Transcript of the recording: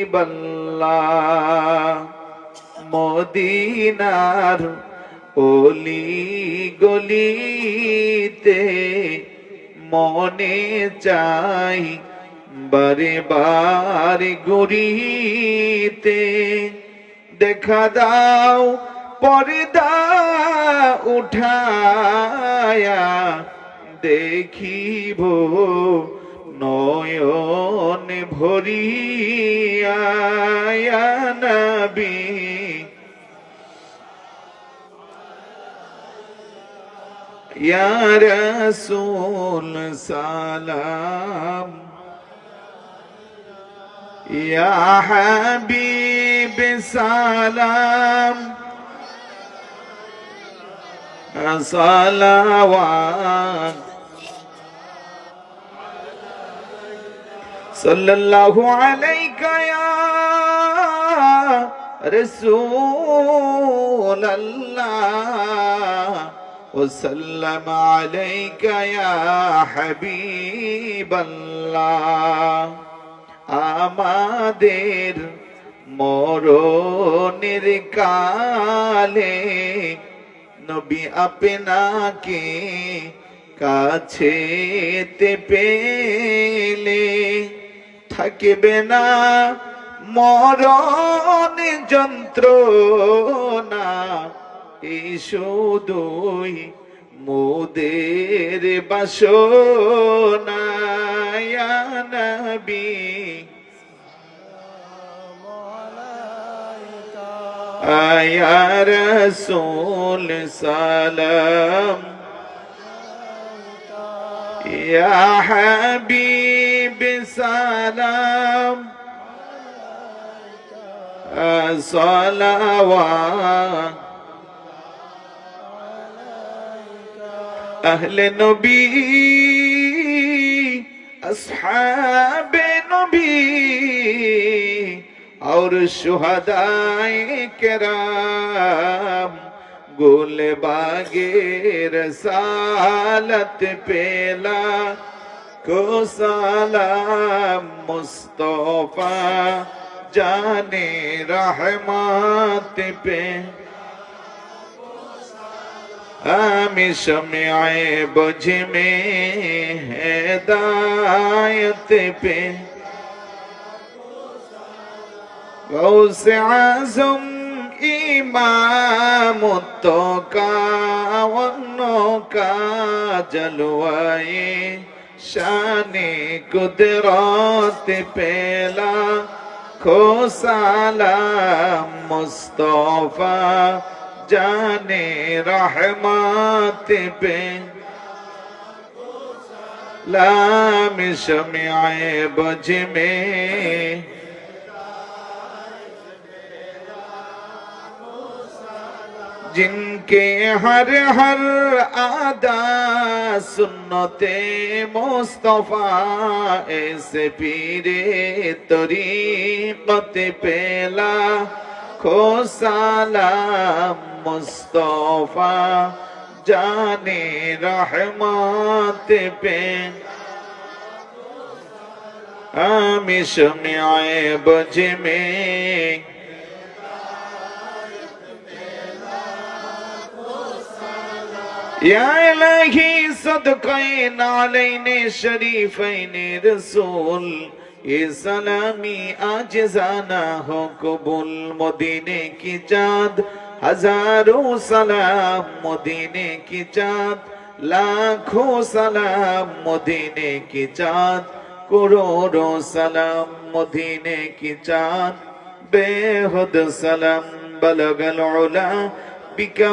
হাবিবাল্লাহ মদিনার অলি গলিতে মনে চাই বারে বারে ঘুরিতে দেখা দাও পর্দা উঠায়া দেখিব নয়ন ভরিয়া ইয়া নবী ইয়া রাসূল সালাম ইয়া হাবিব সালাম সালাওয়াত সাল্লাল্লাহু আলাইকা ইয়া রাসূলাল্লাহ ওয়া সাল্লাম আলাইকা ইয়া হাবিবাল্লাহ আমাদের মরণের কালে নবী আপনাকে কাছেতে পেলে থাকবে না মরণ যন্ত্রণা এই শুধুই মোদের বাসনা ইয়া নবী ইয়া রাসূল সালাম ইয়া হাবিব সালাম সালাওয়াত আহলে নবী আসহাবে নবী और शुहदाए किराम गोले बागे रसालत पेला को सलाम मुस्तफा जाने रहमत पे आमी शम्याए बुझ में हिदायत पे गौस आज़म इमाम का वन्नों का जलवाए शाने कुदरत पेला खो सलाम मुस्तफा जाने रहमत पे लाम शम्याए बुझ में जिनके हर हर आदा सुन्नते मुस्तफा ऐसे पीरे तरीक़त पेला खो सलाम मुस्तफा जाने रहमत पे आमी शम्याए बुझ में या इलाही सदक़े नालैने शरीफैने रसूल ये सलामी आज जाना हो कबूल मदीने की चाँद हजारों सलाम मदीने की चाँद लाखों सलाम मदीने की चाँद करोड़ों सलाम मदीने की चाँद बेहद सलाम बलगल उला बिका